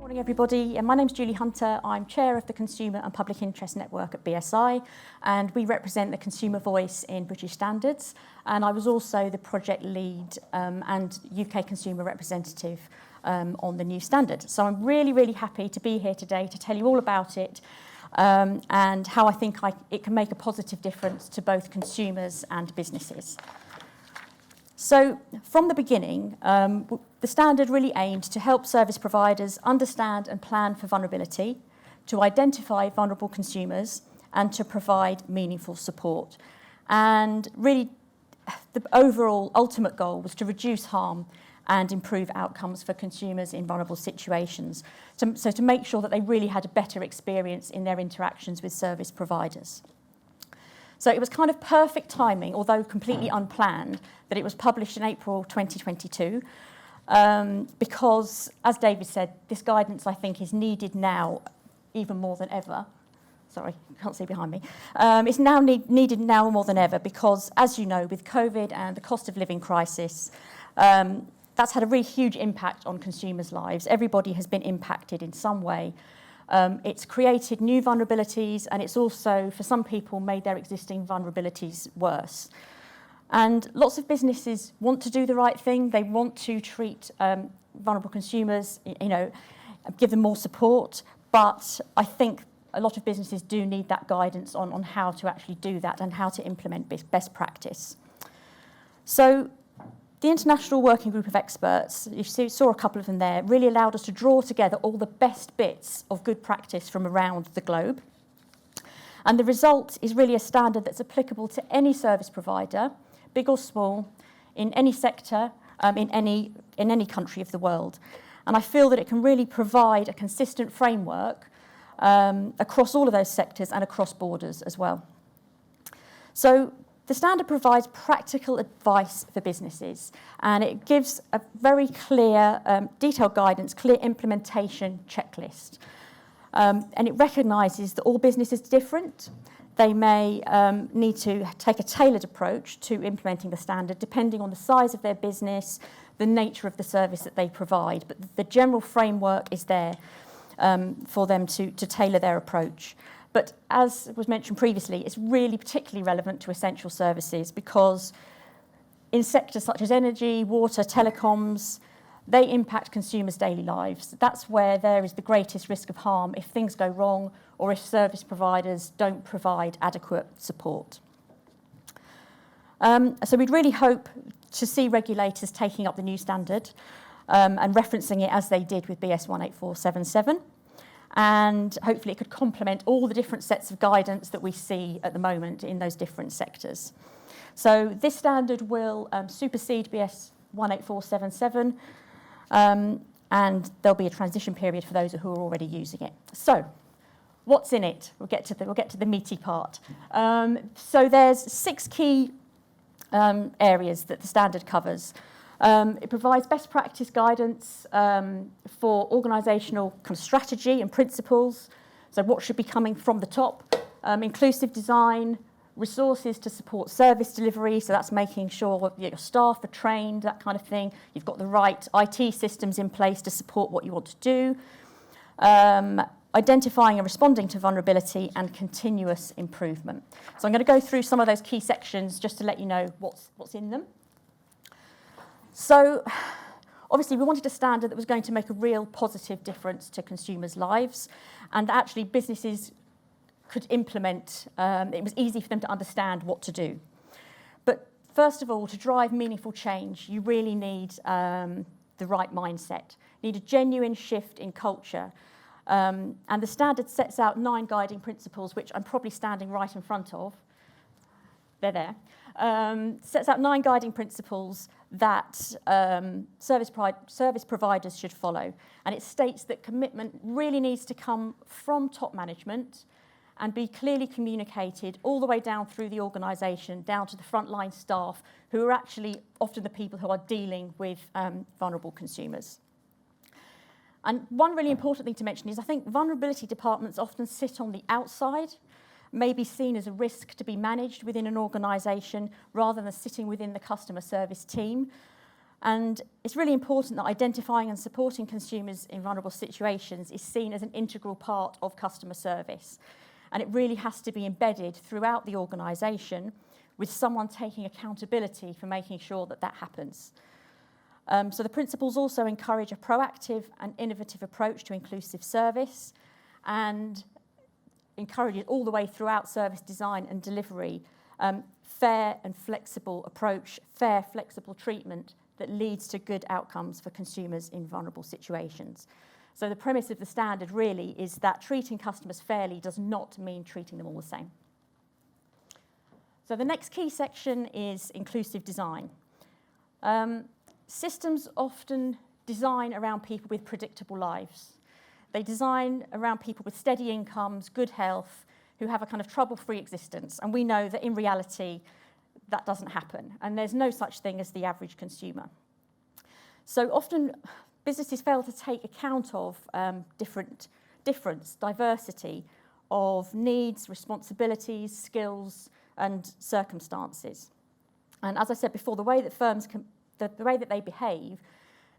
Morning everybody, my name's Julie Hunter. I'm Chair of the Consumer and Public Interest Network at BSI, and we represent the consumer voice in British standards, and I was also the project lead and UK consumer representative on the new standard. So I'm really happy to be here today to tell you all about it and how I think it can make a positive difference to both consumers and businesses. So from the beginning, the standard really aimed to help service providers understand and plan for vulnerability, to identify vulnerable consumers, and to provide meaningful support. And really, the overall ultimate goal was to reduce harm and improve outcomes for consumers in vulnerable situations, so to make sure that they really had a better experience in their interactions with service providers. So it was kind of perfect timing, although completely unplanned, that it was published in April 2022, because, as David said, this guidance, I think, is needed now even more than ever. Sorry, can't see behind me. It's now needed now more than ever because, as you know, with COVID and the cost of living crisis, that's had a really huge impact on consumers' lives. Everybody has been impacted in some way. It's created new vulnerabilities, and it's also, for some people, made their existing vulnerabilities worse. And lots of businesses want to do the right thing. They want to treat vulnerable consumers, give them more support. But I think a lot of businesses do need that guidance on how to actually do that and how to implement best practice. So the International Working Group of Experts, you saw a couple of them there, really allowed us to draw together all the best bits of good practice from around the globe. And the result is really a standard that's applicable to any service provider, big or small, in any sector, in any country of the world. And I feel that it can really provide a consistent framework across all of those sectors and across borders as well. So the standard provides practical advice for businesses, and it gives a very clear, detailed guidance, clear implementation checklist. And it recognises that all businesses are different. They may need to take a tailored approach to implementing the standard, depending on the size of their business, the nature of the service that they provide. But the general framework is there for them to tailor their approach. But as was mentioned previously, it's really particularly relevant to essential services because in sectors such as energy, water, telecoms, they impact consumers' daily lives. That's where there is the greatest risk of harm if things go wrong or if service providers don't provide adequate support. So we'd really hope to see regulators taking up the new standard and referencing it as they did with BS 18477. And hopefully it could complement all the different sets of guidance that we see at the moment in those different sectors. So this standard will supersede BS 18477, and there'll be a transition period for those who are already using it. So what's in it? We'll get to the meaty part. So there's 6 key areas that the standard covers. It provides best practice guidance for organisational kind of strategy and principles, so what should be coming from the top, inclusive design, resources to support service delivery, so that's making sure your staff are trained, that kind of thing. You've got the right IT systems in place to support what you want to do, identifying and responding to vulnerability, and continuous improvement. So I'm going to go through some of those key sections just to let you know what's in them. So obviously we wanted a standard that was going to make a real positive difference to consumers' lives and that actually businesses could implement. It was easy for them to understand what to do. But first of all, to drive meaningful change, you really need the right mindset. You need a genuine shift in culture. And the standard sets out 9 guiding principles, which I'm probably standing right in front of. They're there. Sets out 9 guiding principles that service providers should follow. And it states that commitment really needs to come from top management and be clearly communicated all the way down through the organisation, down to the frontline staff, who are actually often the people who are dealing with vulnerable consumers. And one really important thing to mention is I think vulnerability departments often sit on the outside, may be seen as a risk to be managed within an organisation rather than sitting within the customer service team. And it's really important that identifying and supporting consumers in vulnerable situations is seen as an integral part of customer service. And it really has to be embedded throughout the organisation, with someone taking accountability for making sure that that happens. So the principles also encourage a proactive and innovative approach to inclusive service, and encourage it all the way throughout service design and delivery, fair and flexible approach, fair, flexible treatment that leads to good outcomes for consumers in vulnerable situations. So the premise of the standard really is that treating customers fairly does not mean treating them all the same. So the next key section is inclusive design. Systems often design around people with predictable lives. They design around people with steady incomes, good health, who have a kind of trouble-free existence. And we know that in reality, that doesn't happen. And there's no such thing as the average consumer. So often, businesses fail to take account of diversity of needs, responsibilities, skills, and circumstances. And as I said before, the way that firms the way that they behave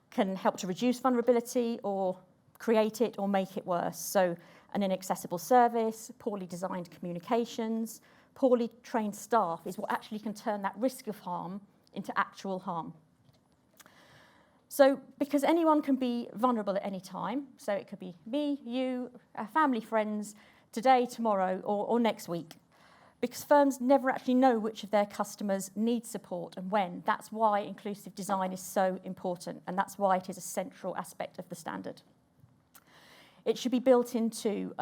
can help to reduce vulnerability or create it or make it worse. So an inaccessible service, poorly designed communications, poorly trained staff is what actually can turn that risk of harm into actual harm. So because anyone can be vulnerable at any time, so it could be me, you, our family, friends, today, tomorrow, or next week. Because firms never actually know which of their customers need support and when. That's why inclusive design is so important, and that's why it is a central aspect of the standard. It should be built into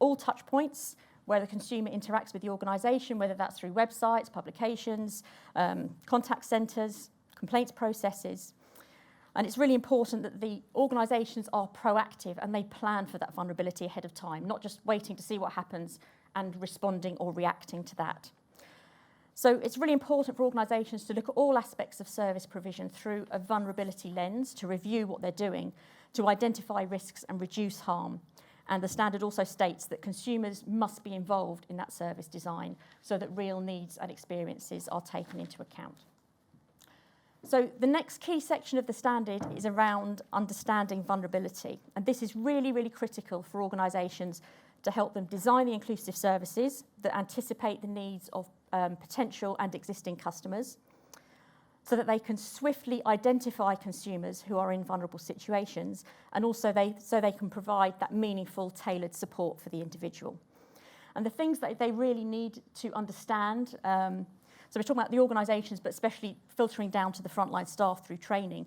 all touch points where the consumer interacts with the organisation, whether that's through websites, publications, contact centres, complaints processes. And it's really important that the organisations are proactive and they plan for that vulnerability ahead of time, not just waiting to see what happens and responding or reacting to that. So it's really important for organisations to look at all aspects of service provision through a vulnerability lens, to review what they're doing, to identify risks and reduce harm. And the standard also states that consumers must be involved in that service design so that real needs and experiences are taken into account. So the next key section of the standard is around understanding vulnerability. And this is really, really critical for organisations to help them design the inclusive services that anticipate the needs of potential and existing customers, so that they can swiftly identify consumers who are in vulnerable situations, and also so they can provide that meaningful, tailored support for the individual. And the things that they really need to understand, so we're talking about the organisations, but especially filtering down to the frontline staff through training,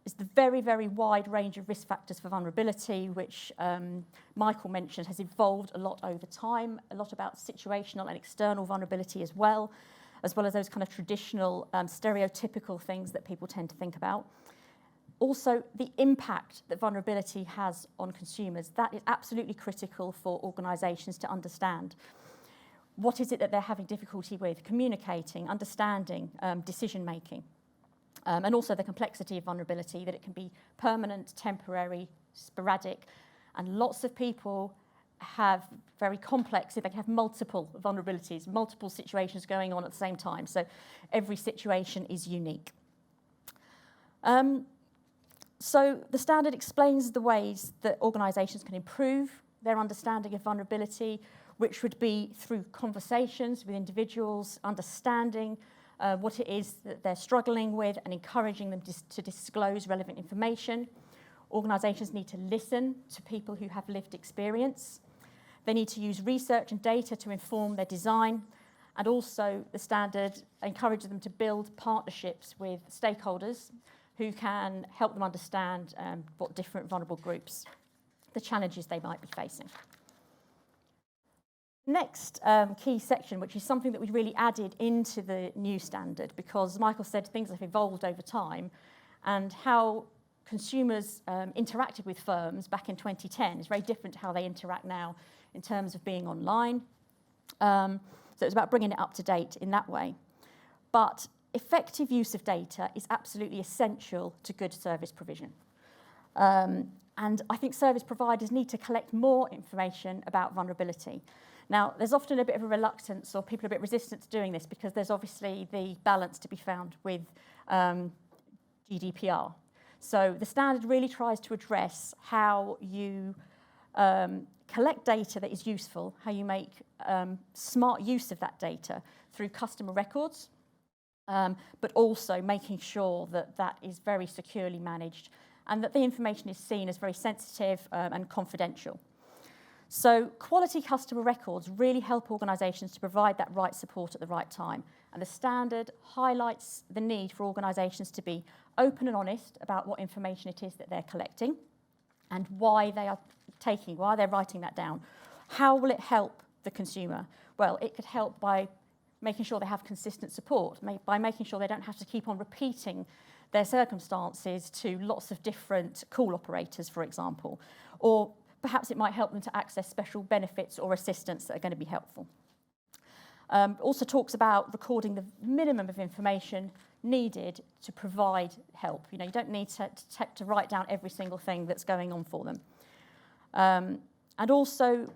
is the very, very wide range of risk factors for vulnerability, which Michael mentioned has evolved a lot over time, a lot about situational and external vulnerability as well as those kind of traditional stereotypical things that people tend to think about. Also, the impact that vulnerability has on consumers, that is absolutely critical for organisations to understand. What is it that they're having difficulty with? Communicating, understanding, decision-making. And also the complexity of vulnerability, that it can be permanent, temporary, sporadic, and lots of people have very complex, they can have multiple vulnerabilities, multiple situations going on at the same time. So every situation is unique. So the standard explains the ways that organisations can improve their understanding of vulnerability, which would be through conversations with individuals, understanding what it is that they're struggling with and encouraging them to disclose relevant information. Organisations need to listen to people who have lived experience. They need to use research and data to inform their design. And also the standard encourages them to build partnerships with stakeholders who can help them understand what different vulnerable groups, the challenges they might be facing. Next key section, which is something that we really added into the new standard, because Michael said things have evolved over time, and how consumers interacted with firms back in 2010 is very different to how they interact now in terms of being online. So it's about bringing it up to date in that way. But effective use of data is absolutely essential to good service provision. And I think service providers need to collect more information about vulnerability. Now, there's often a bit of a reluctance, or people are a bit resistant to doing this, because there's obviously the balance to be found with GDPR. So the standard really tries to address how you collect data that is useful, how you make smart use of that data through customer records, but also making sure that that is very securely managed and that the information is seen as very sensitive and confidential. So quality customer records really help organisations to provide that right support at the right time. And the standard highlights the need for organisations to be open and honest about what information it is that they're collecting and why they are why they're writing that down. How will it help the consumer? Well, it could help by making sure they have consistent support, by making sure they don't have to keep on repeating their circumstances to lots of different call operators, for example. Or perhaps it might help them to access special benefits or assistance that are going to be helpful. Also talks about recording the minimum of information needed to provide help. You don't need to write down every single thing that's going on for them. And also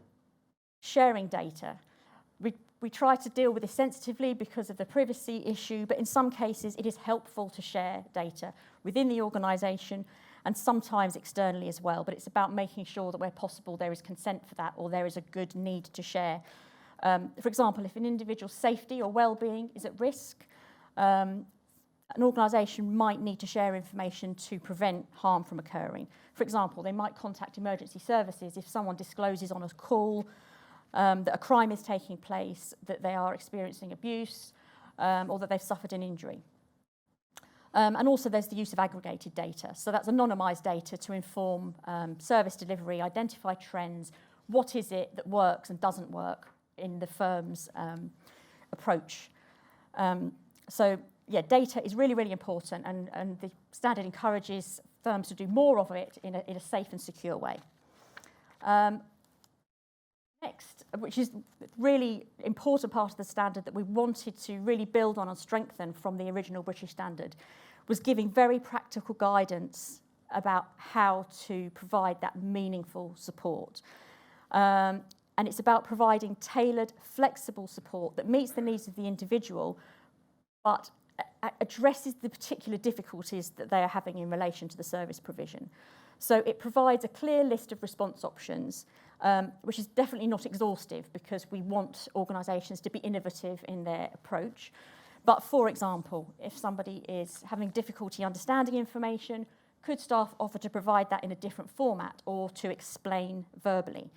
sharing data. We try to deal with this sensitively because of the privacy issue, but in some cases it is helpful to share data within the organisation and sometimes externally as well, but it's about making sure that where possible there is consent for that or there is a good need to share. For example, if an individual's safety or well-being is at risk, an organisation might need to share information to prevent harm from occurring. For example, they might contact emergency services if someone discloses on a call that a crime is taking place, that they are experiencing abuse, or that they've suffered an injury. And also there's the use of aggregated data. So that's anonymised data to inform service delivery, identify trends, what is it that works and doesn't work in the firm's approach. So yeah, data is really, really important, and the standard encourages firms to do more of it in a safe and secure way. Next, which is a really important part of the standard that we wanted to really build on and strengthen from the original British standard, was giving very practical guidance about how to provide that meaningful support. And it's about providing tailored, flexible support that meets the needs of the individual, but addresses the particular difficulties that they are having in relation to the service provision. So it provides a clear list of response options, which is definitely not exhaustive because we want organisations to be innovative in their approach. But for example, if somebody is having difficulty understanding information, could staff offer to provide that in a different format or to explain verbally?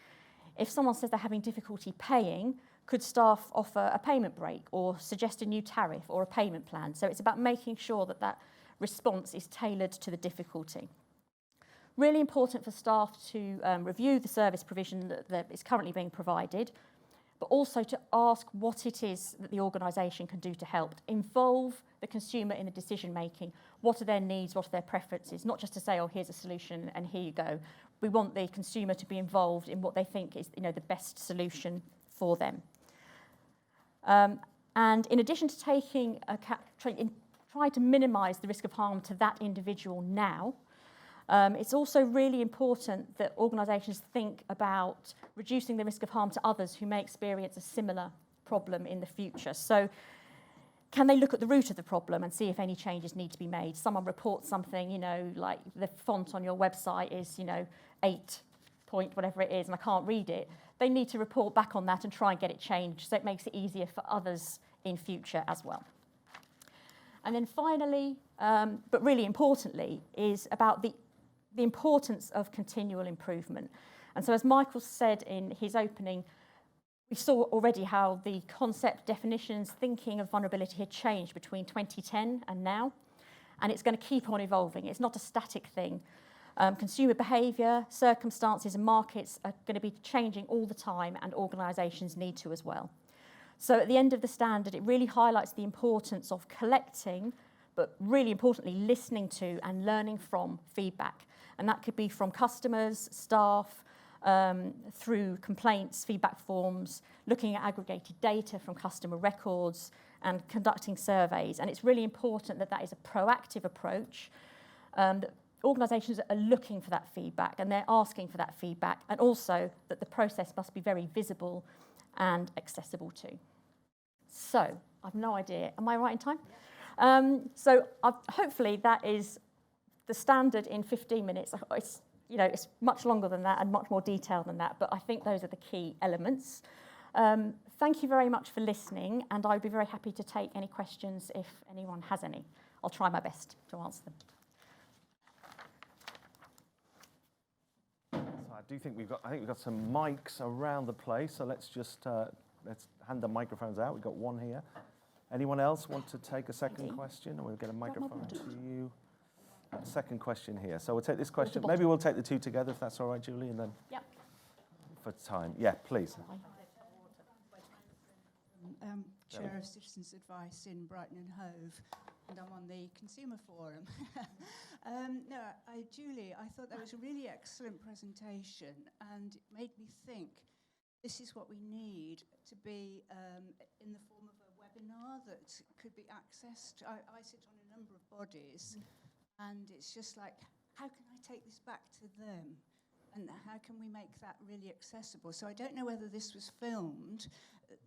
If someone says they're having difficulty paying, could staff offer a payment break or suggest a new tariff or a payment plan? So it's about making sure that that response is tailored to the difficulty. Really important for staff to review the service provision that is currently being provided, but also to ask what it is that the organisation can do to help. Involve the consumer in the decision making. What are their needs? What are their preferences? Not just to say, oh, here's a solution and here you go. We want the consumer to be involved in what they think is, the best solution for them. And in addition to taking trying to minimise the risk of harm to that individual now, it's also really important that organisations think about reducing the risk of harm to others who may experience a similar problem in the future. So can they look at the root of the problem and see if any changes need to be made? Someone reports something, like the font on your website is, 8 point whatever it is, and I can't read it. They need to report back on that and try and get it changed so it makes it easier for others in future as well. And then finally, but really importantly, is about the importance of continual improvement. And so as Michael said in his opening, we saw already how the concept, definitions, thinking of vulnerability had changed between 2010 and now, and it's going to keep on evolving. It's not a static thing. Consumer behaviour, circumstances and markets are going to be changing all the time, and organisations need to as well. So at the end of the standard, it really highlights the importance of collecting, but really importantly, listening to and learning from feedback. And that could be from customers, staff, through complaints, feedback forms, looking at aggregated data from customer records and conducting surveys. And it's really important that that is a proactive approach, that organisations are looking for that feedback and they're asking for that feedback, and also that the process must be very visible and accessible too. So, I've no idea. Am I right in time? So hopefully that is the standard in 15 minutes, it's, you know, it's much longer than that and much more detailed than that, but I think those are the key elements. Thank you very much for listening, and I'd be very happy to take any questions if anyone has any. I'll try my best to answer them. So I do think we've got some mics around the place, so let's just let's hand the microphones out. We've got one here. Anyone else want to take a second question, or we'll get a microphone to you? Second question here. So we'll take this question. Maybe we'll take the two together, if that's all right, Julie, and then for time. Yeah, please. Chair of Citizens Advice in Brighton and Hove, and I'm on the Consumer Forum. Julie, I thought that was a really excellent presentation, and it made me think this is what we need to be in the form of a webinar that could be accessed. I sit on a number of bodies, and it's just like, how can I take this back to them? And how can we make that really accessible? So I don't know whether this was filmed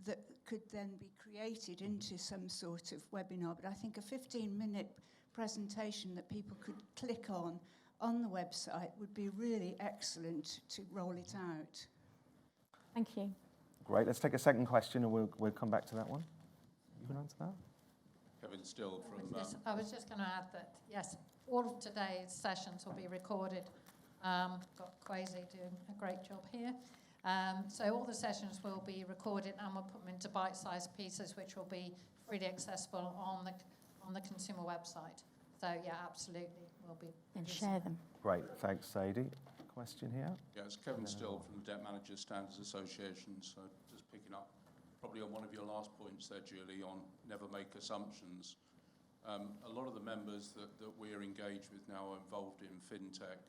that could then be created into some sort of webinar, but I think a 15-minute presentation that people could click on the website would be really excellent to roll it out. Thank you. Great. Let's take a second question, and we'll come back to that one. You can answer that? Kevin Still from... I was just going to add that, yes, all of today's sessions will be recorded. Got Kwasi doing a great job here. So all the sessions will be recorded, and we'll put them into bite-sized pieces, which will be freely accessible on the consumer website. So yeah, absolutely, we'll be... And share them. Great. Thanks, Sadie. Question here? Yeah, it's Kevin Still from the Debt Managers Standards Association. So just picking up probably on one of your last points there, Julie, on never make assumptions. A lot of the members that we're engaged with now are involved in fintech,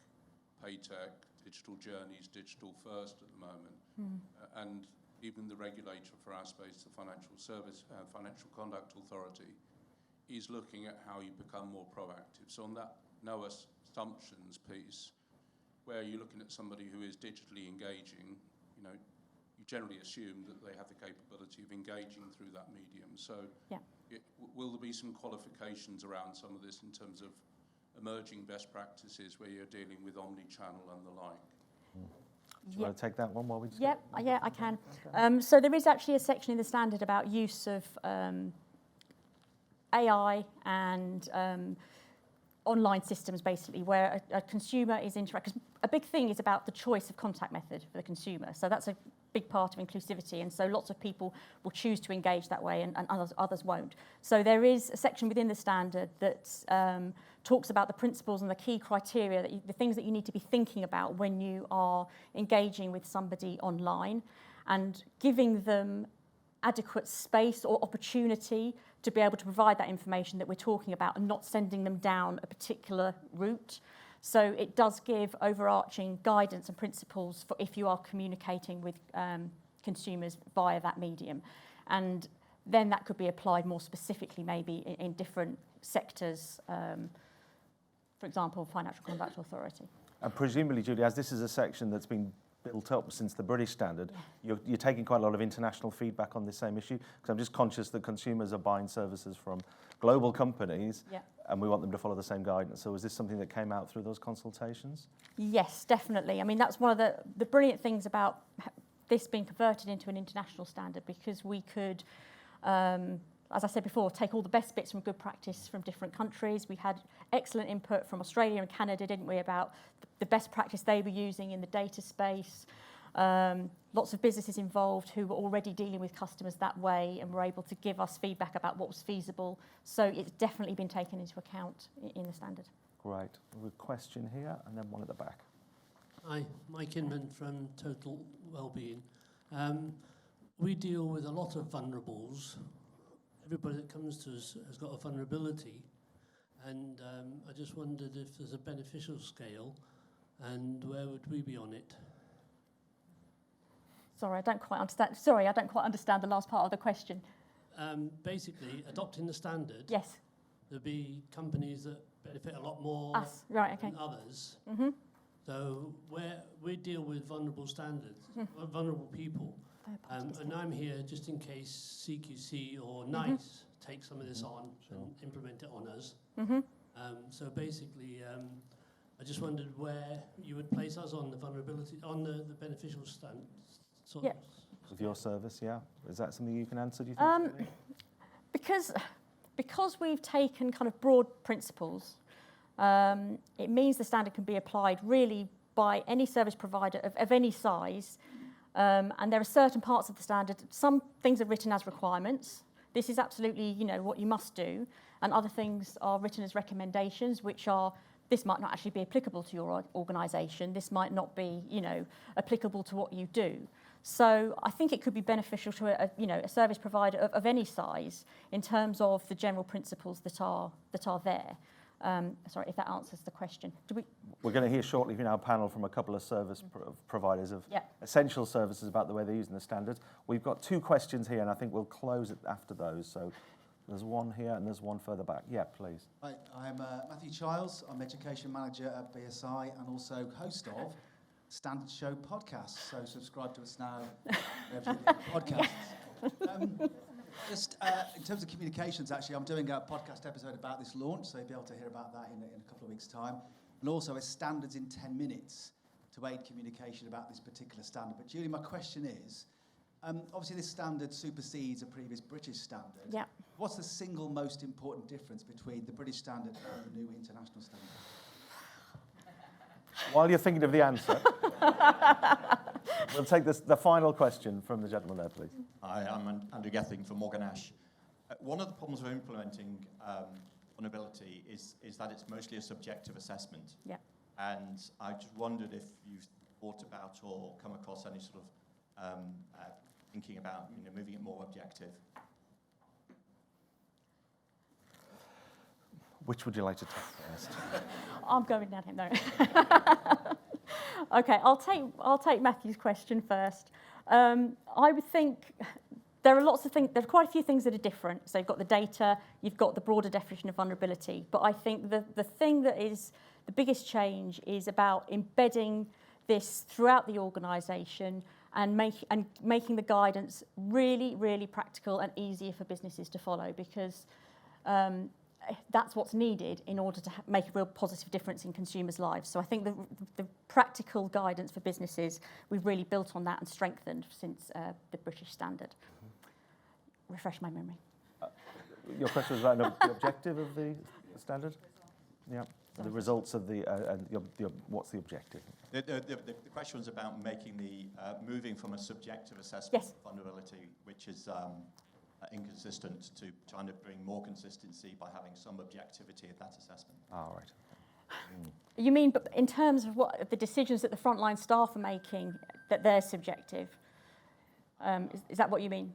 paytech, digital journeys, digital first at the moment. And even the regulator for our space, the Financial Conduct Authority, is looking at how you become more proactive. So on that no assumptions piece, where you're looking at somebody who is digitally engaging, you know, you generally assume that they have the capability of engaging through that medium. So will there be some qualifications around some of this in terms of emerging best practices where you're dealing with omni-channel and the like? Do you want to take that one while we just... Yeah, I can. So there is actually a section in the standard about use of AI and online systems, basically, where a consumer is interacting. A big thing is about the choice of contact method for the consumer. So that's a big part of inclusivity, and so lots of people will choose to engage that way, and others won't. So there is a section within the standard that talks about the principles and the key criteria, the things that you need to be thinking about when you are engaging with somebody online, and giving them adequate space or opportunity to be able to provide that information that we're talking about, and not sending them down a particular route. So it does give overarching guidance and principles for if you are communicating with consumers via that medium. And then that could be applied more specifically maybe in different sectors, for example, Financial Conduct Authority. And presumably, Julie, as this is a section that's been built up since the British standard, you're taking quite a lot of international feedback on this same issue, because I'm just conscious that consumers are buying services from global companies, and we want them to follow the same guidance. So is this something that came out through those consultations? Yes, definitely. I mean, that's one of the brilliant things about this being converted into an international standard, because we could, as I said before, take all the best bits from good practice from different countries. We had excellent input from Australia and Canada, didn't we, about the best practice they were using in the data space. Lots of businesses involved who were already dealing with customers that way and were able to give us feedback about what was feasible. So it's definitely been taken into account in the standard. Great. We have a question here, and then one at the back. Hi, Mike Inman from Total Wellbeing. We deal with a lot of vulnerables. Everybody that comes to us has got a vulnerability, and I just wondered if there's a beneficial scale, and where would we be on it? Sorry, I don't quite understand the last part of the question. Basically, adopting the standard. Yes. There'll be companies that benefit a lot more than others. Mm-hmm. So we deal with vulnerable standards, vulnerable people. And I'm here just in case CQC or NICE take some of this on and implement it on us. So basically, I just wondered where you would place us on the vulnerability, on the beneficial stand. Yeah. With your service, yeah? Is that something you can answer, do you think? Julie? Because we've taken kind of broad principles, it means the standard can be applied really by any service provider of any size. And there are certain parts of the standard, some things are written as requirements. This is absolutely, what you must do. And other things are written as recommendations, which are, this might not actually be applicable to your organisation. This might not be, applicable to what you do. So I think it could be beneficial to a service provider of any size in terms of the general principles that are there. Sorry, if that answers the question. We're going to hear shortly in our panel from a couple of service providers of Yeah. essential services about the way they're using the standard. We've got 2 questions here, and I think we'll close it after those. So there's one here and there's one further back. Yeah, please. Hi, I'm Matthew Childs. I'm Education Manager at BSI and also host of Standard Show podcast. So subscribe to us now. Podcasts. Just in terms of communications, actually, I'm doing a podcast episode about this launch, so you'll be able to hear about that in a couple of weeks' time. And also a standards in 10 minutes to aid communication about this particular standard. But Julie, my question is, obviously this standard supersedes a previous British standard. Yeah. What's the single most important difference between the British standard and the new international standard? While you're thinking of the answer, we'll take the final question from the gentleman there, please. Hi, I'm Andrew Gething from Morgan Ash. One of the problems with implementing vulnerability is that it's mostly a subjective assessment. Yeah. And I just wondered if you've thought about or come across any sort of thinking about moving it more objective. Which would you like to take first? I'm going down here. No. Okay, I'll take Matthew's question first. I would think there are lots of things. There are quite a few things that are different. So you've got the data, you've got the broader definition of vulnerability. But I think the thing that is the biggest change is about embedding this throughout the organisation and making the guidance really, really practical and easier for businesses to follow, because that's what's needed in order to make a real positive difference in consumers' lives. So I think the practical guidance for businesses, we've really built on that and strengthened since the British standard. Refresh my memory. Your question was about the objective of the standard? Yeah. The results of what's the objective? The question was about making moving from a subjective assessment of vulnerability, which is inconsistent, to trying to bring more consistency by having some objectivity of that assessment. Oh, right. You mean but in terms of what the decisions that the frontline staff are making, that they're subjective? Is that what you mean?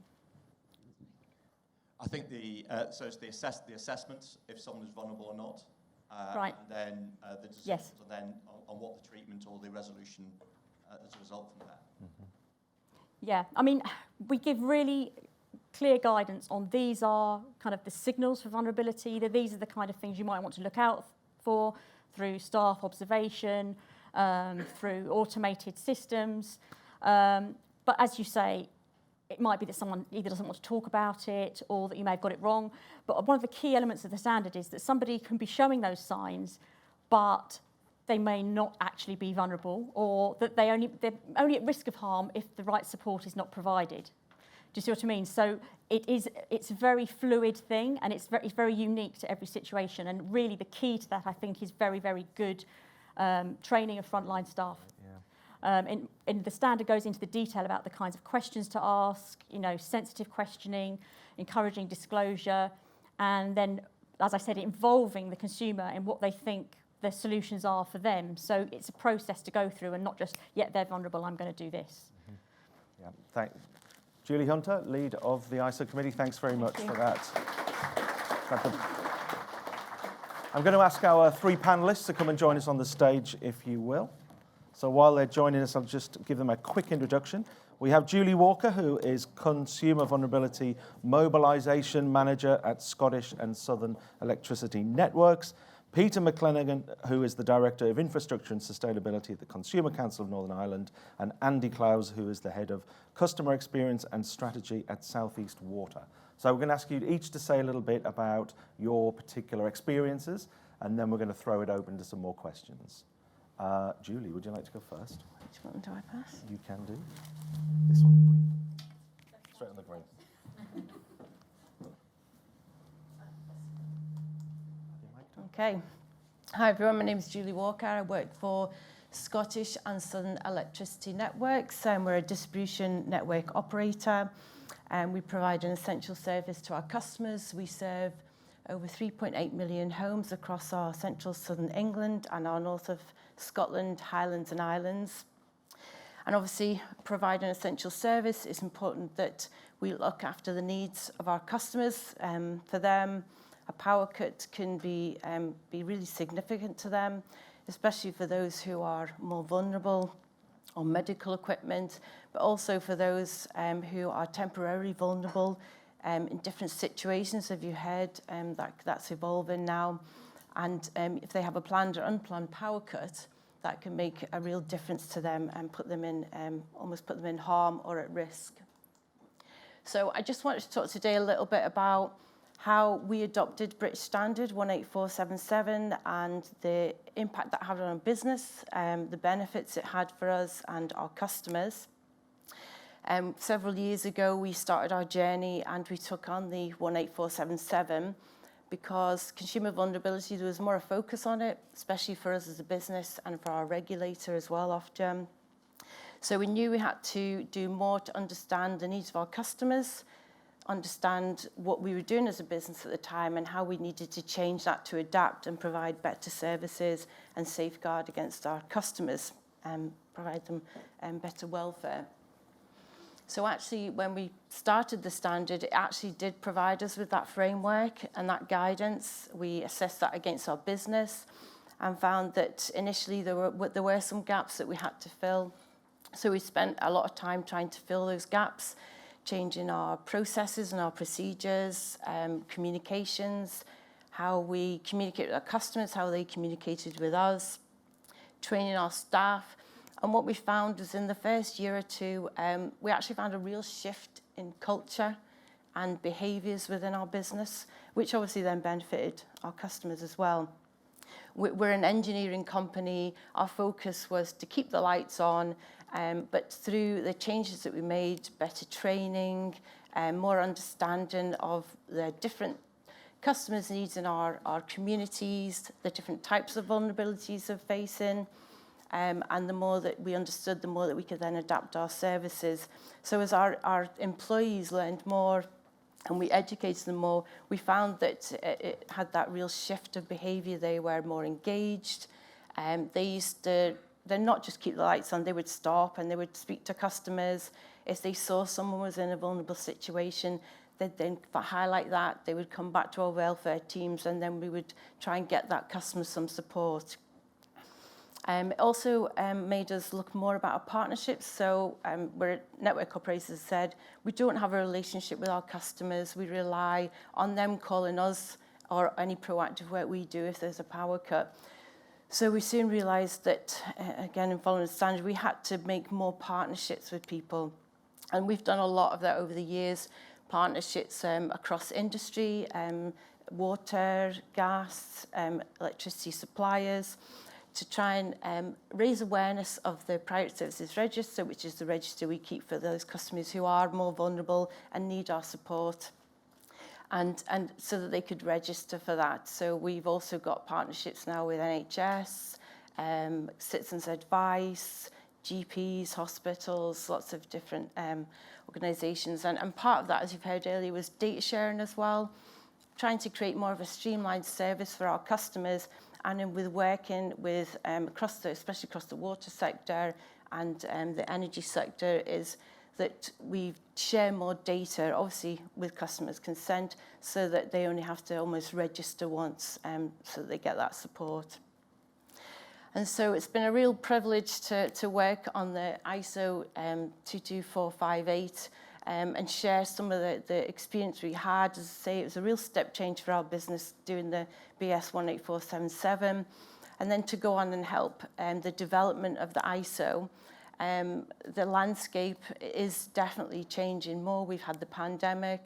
I think so it's the assessments, if someone is vulnerable or not. Right. And then the decisions are then on what the treatment or the resolution as a result from that. Mm-hmm. Yeah, I mean, we give really clear guidance on these are kind of the signals for vulnerability, that these are the kind of things you might want to look out for through staff observation, through automated systems. But as you say, it might be that someone either doesn't want to talk about it or that you may have got it wrong. But one of the key elements of the standard is that somebody can be showing those signs, but they may not actually be vulnerable, or that they're only at risk of harm if the right support is not provided. Do you see what I mean? So it's a very fluid thing, and it's very unique to every situation. And really the key to that, I think, is very, very good training of frontline staff. And the standard goes into the detail about the kinds of questions to ask, sensitive questioning, encouraging disclosure, and then, as I said, involving the consumer in what they think the solutions are for them. So it's a process to go through and not just, they're vulnerable, I'm going to do this. Mm-hmm. Yeah, Julie Hunter, lead of the ISO committee, thanks very much for that. I'm going to ask our 3 panellists to come and join us on the stage, if you will. So while they're joining us, I'll just give them a quick introduction. We have Julie Walker, who is Consumer Vulnerability Mobilisation Manager at Scottish and Southern Electricity Networks. Peter McClenaghan, who is the Director of Infrastructure and Sustainability at the Consumer Council of Northern Ireland. And Andy Clowes, who is the Head of Customer Experience and Strategy at South East Water. So we're going to ask you each to say a little bit about your particular experiences and then we're going to throw it open to some more questions. Julie, would you like to go first? Which one do I pass? You can do. This one. Straight on the green. Okay. Hi everyone, my name is Julie Walker. I work for Scottish and Southern Electricity Networks. We're a distribution network operator, and we provide an essential service to our customers. We serve over 3.8 million homes across our central southern England and our north of Scotland, Highlands and Islands. And obviously, providing an essential service, it's important that we look after the needs of our customers. For them, a power cut can be really significant to them, especially for those who are more vulnerable on medical equipment, but also for those who are temporarily vulnerable in different situations. Have you heard that's evolving now? And if they have a planned or unplanned power cut, that can make a real difference to them and almost put them in harm or at risk. So I just wanted to talk today a little bit about how we adopted British Standard 18477 and the impact that had on our business, the benefits it had for us and our customers. Several years ago, we started our journey and we took on the 18477 because consumer vulnerability, there was more a focus on it, especially for us as a business and for our regulator as well, Ofgem. So we knew we had to do more to understand the needs of our customers, understand what we were doing as a business at the time and how we needed to change that to adapt and provide better services and safeguard against our customers and provide them better welfare. So actually, when we started the standard, it actually did provide us with that framework and that guidance. We assessed that against our business and found that initially there were some gaps that we had to fill. So we spent a lot of time trying to fill those gaps, changing our processes and our procedures, communications, how we communicate with our customers, how they communicated with us, training our staff. And what we found was in the first year or two, we actually found a real shift in culture and behaviours within our business, which obviously then benefited our customers as well. We're an engineering company. Our focus was to keep the lights on, but through the changes that we made, better training, more understanding of the different customers' needs in our communities, the different types of vulnerabilities they're facing, and the more that we understood, the more that we could then adapt our services. So as our employees learned more and we educated them more, we found that it had that real shift of behaviour. They were more engaged. They're not just keep the lights on, they would stop and they would speak to customers. If they saw someone was in a vulnerable situation, they'd then highlight that. They would come back to our welfare teams and then we would try and get that customer some support. It also made us look more about our partnerships. So we're network operators said, we don't have a relationship with our customers. We rely on them calling us or any proactive work we do if there's a power cut. So we soon realised that, again, in following the standard, we had to make more partnerships with people. And we've done a lot of that over the years, partnerships across industry, water, gas, electricity suppliers, to try and raise awareness of the Private Services Register, which is the register we keep for those customers who are more vulnerable and need our support, and so that they could register for that. So we've also got partnerships now with NHS, Citizens Advice, GPs, hospitals, lots of different organisations. And part of that, as you've heard earlier, was data sharing as well, trying to create more of a streamlined service for our customers, and with working with, especially across the water sector and the energy sector, is that we share more data, obviously with customers' consent, so that they only have to almost register once, so that they get that support. And so it's been a real privilege to work on the ISO 22458 and share some of the experience we had. As I say, it was a real step change for our business doing the BS 18477, and then to go on and help the development of the ISO. The landscape is definitely changing more. We've had the pandemic,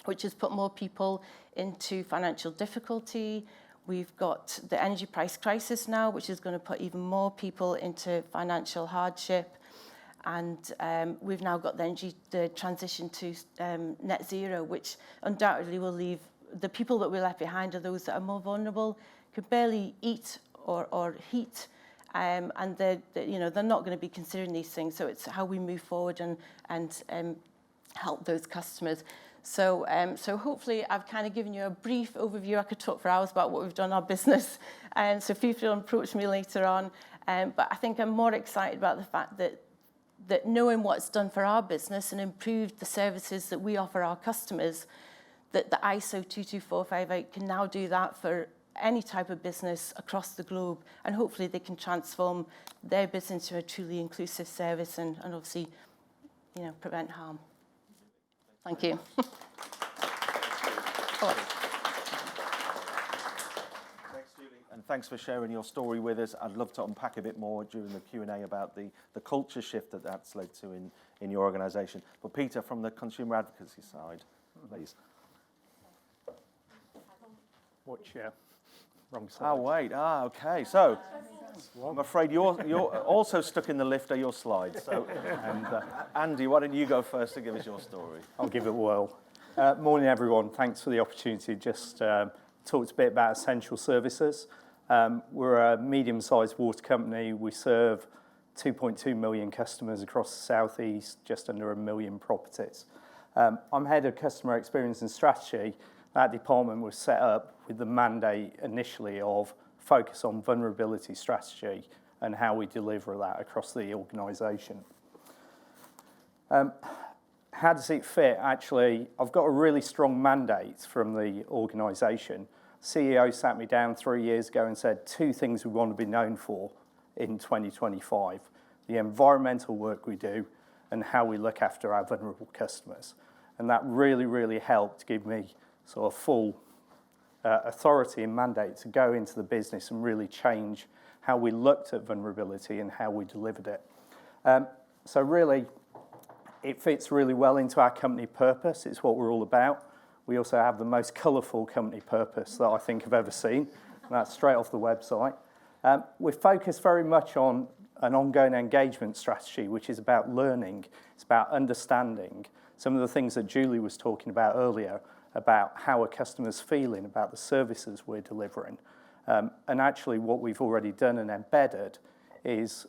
which has put more people into financial difficulty. We've got the energy price crisis now, which is going to put even more people into financial hardship. And we've now got the transition to net zero, which undoubtedly will leave the people that we're left behind are those that are more vulnerable, can barely eat or heat, and they're not going to be considering these things. So it's how we move forward and help those customers. So hopefully I've kind of given you a brief overview. I could talk for hours about what we've done in our business, so feel free to approach me later on. But I think I'm more excited about the fact that knowing what's done for our business and improved the services that we offer our customers, that the ISO 22458 can now do that for any type of business across the globe, and hopefully they can transform their business into a truly inclusive service and obviously, prevent harm. Thank you. Thanks, Julie. And thanks for sharing your story with us. I'd love to unpack a bit more during the Q&A about the culture shift that's led to in your organisation. But Peter, from the consumer advocacy side, please. Watch, wrong side. Oh, wait. Okay. So I'm afraid you're also stuck in the lift, are your slides. So, and Andy, why don't you go first to give us your story? I'll give it a whirl. Morning, everyone. Thanks for the opportunity. Just talked a bit about essential services. We're a medium-sized water company. We serve 2.2 million customers across the southeast, just under 1 million properties. I'm head of customer experience and strategy. That department was set up with the mandate initially of focus on vulnerability strategy and how we deliver that across the organisation. How does it fit? Actually, I've got a really strong mandate from the organisation. CEO sat me down 3 years ago and said 2 things we want to be known for in 2025, the environmental work we do and how we look after our vulnerable customers. And that really, really helped give me sort of full authority and mandate to go into the business and really change how we looked at vulnerability and how we delivered it. So really, it fits really well into our company purpose. It's what we're all about. We also have the most colourful company purpose that I think I've ever seen. And that's straight off the website. We're focused very much on an ongoing engagement strategy, which is about learning. It's about understanding some of the things that Julie was talking about earlier, about how are customers feeling about the services we're delivering. And actually what we've already done and embedded is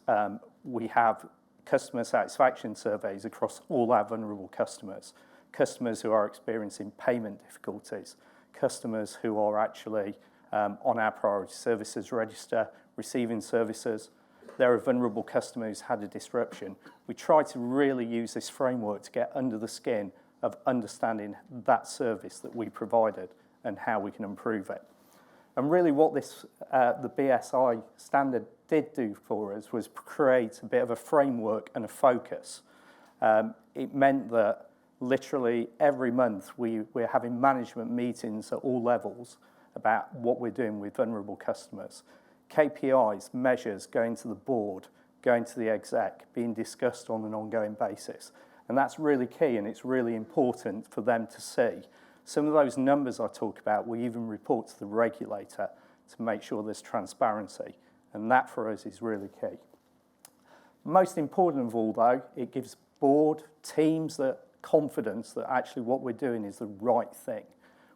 we have customer satisfaction surveys across all our vulnerable customers, customers who are experiencing payment difficulties, customers who are actually on our priority services register, receiving services. They're a vulnerable customer who's had a disruption. We try to really use this framework to get under the skin of understanding that service that we provided and how we can improve it. And really what this the BSI standard did do for us was create a bit of a framework and a focus. It meant that literally every month we're having management meetings at all levels about what we're doing with vulnerable customers. KPIs, measures going to the board, going to the exec, being discussed on an ongoing basis. And that's really key, and it's really important for them to see. Some of those numbers I talk about, we even report to the regulator to make sure there's transparency. And that for us is really key. Most important of all, though, it gives board, teams that confidence that actually what we're doing is the right thing.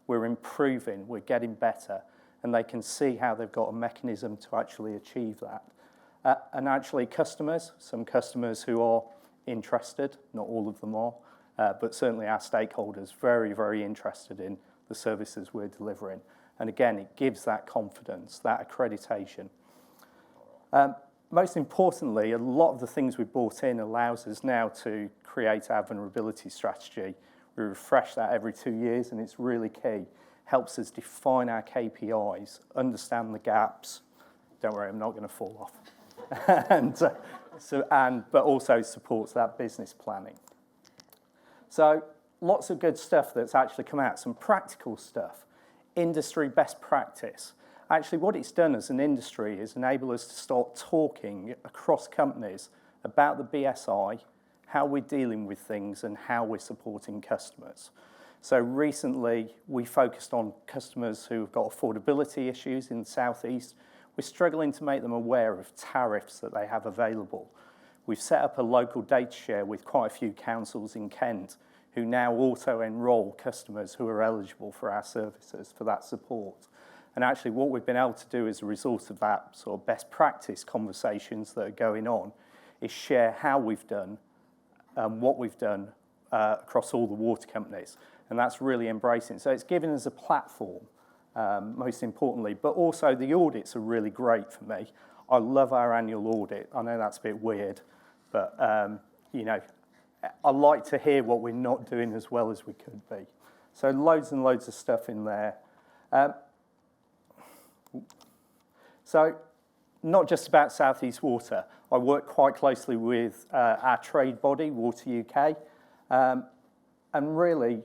We're improving, we're getting better, and they can see how they've got a mechanism to actually achieve that. And actually customers, some customers who are interested, not all of them are, but certainly our stakeholders very, very interested in the services we're delivering. And again, it gives that confidence, that accreditation. Most importantly, a lot of the things we've brought in allows us now to create our vulnerability strategy. We refresh that every 2 years, and it's really key. Helps us define our KPIs, understand the gaps. Don't worry, I'm not going to fall off. But also supports that business planning. So lots of good stuff that's actually come out, some practical stuff. Industry best practice. Actually, what it's done as an industry is enable us to start talking across companies about the BSI, how we're dealing with things and how we're supporting customers. So recently, we focused on customers who've got affordability issues in the southeast. We're struggling to make them aware of tariffs that they have available. We've set up a local data share with quite a few councils in Kent who now auto-enroll customers who are eligible for our services, for that support. And actually what we've been able to do as a result of that sort of best practice conversations that are going on is share how we've done, what we've done across all the water companies. And that's really embracing. So it's given us a platform, most importantly, but also the audits are really great for me. I love our annual audit. I know that's a bit weird, but you know, I like to hear what we're not doing as well as we could be. So loads and loads of stuff in there. So not just about South East Water. I work quite closely with our trade body, Water UK, and really,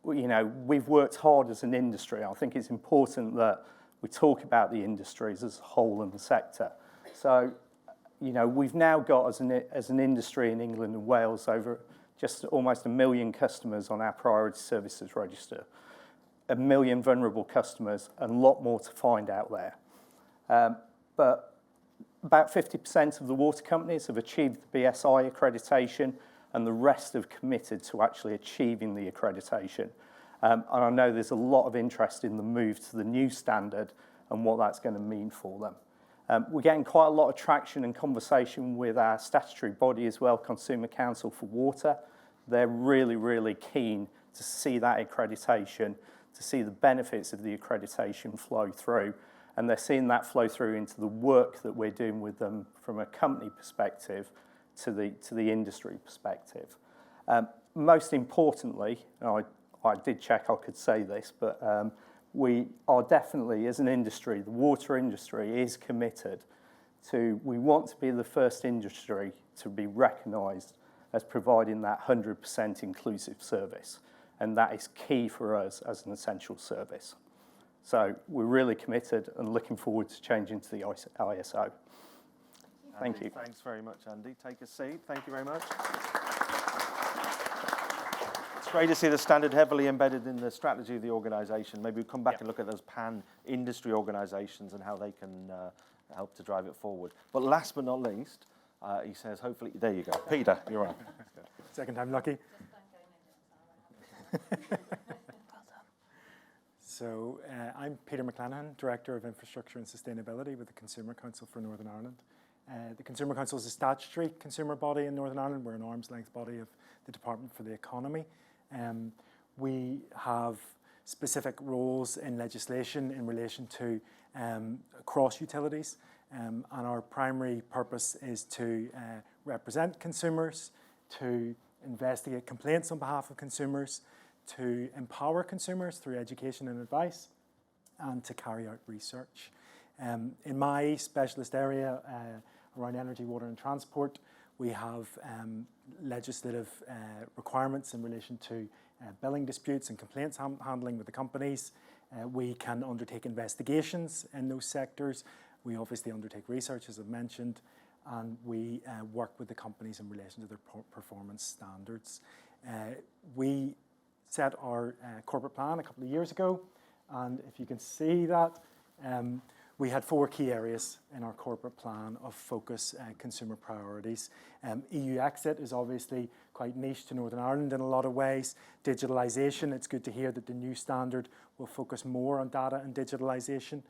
you know, we've worked hard as an industry. I think it's important that we talk about the industries as a whole and the sector. So, you know, we've now got as an industry in England and Wales over just almost 1 million customers on our priority services register, 1 million vulnerable customers, and a lot more to find out there. But about 50% of the water companies have achieved the BSI accreditation, and the rest have committed to actually achieving the accreditation. And I know there's a lot of interest in the move to the new standard and what that's going to mean for them. We're getting quite a lot of traction and conversation with our statutory body as well, Consumer Council for Water. They're really, really keen to see that accreditation, to see the benefits of the accreditation flow through. And they're seeing that flow through into the work that we're doing with them from a company perspective to the industry perspective. Most importantly, I did check I could say this, but we are definitely, as an industry, the water industry is committed to, we want to be the first industry to be recognised as providing that 100% inclusive service. And that is key for us as an essential service. So we're really committed and looking forward to changing to the ISO. Thank you. Thanks very much, Andy. Take a seat. Thank you very much. It's great to see the standard heavily embedded in the strategy of the organisation. Maybe we'll come back and look at those pan-industry organisations and how they can help to drive it forward. But last but not least, he says, hopefully, there you go. Peter, you're on. Second time lucky. So I'm Peter McClanahan, Director of Infrastructure and Sustainability with the Consumer Council for Northern Ireland. The Consumer Council is a statutory consumer body in Northern Ireland. We're an arm's length body of the Department for the Economy. We have specific roles in legislation in relation to cross utilities, and our primary purpose is to represent consumers, to investigate complaints on behalf of consumers, to empower consumers through education and advice, and to carry out research. In my specialist area around energy, water and transport, we have legislative requirements in relation to billing disputes and complaints handling with the companies. We can undertake investigations in those sectors. We obviously undertake research, as I've mentioned, and we work with the companies in relation to their performance standards. We set our corporate plan a couple of years ago, and if you can see that, we had 4 key areas in our corporate plan of focus consumer priorities. EU exit is obviously quite niche to Northern Ireland in a lot of ways. Digitalisation, it's good to hear that the new standard will focus more on data and digitalisation.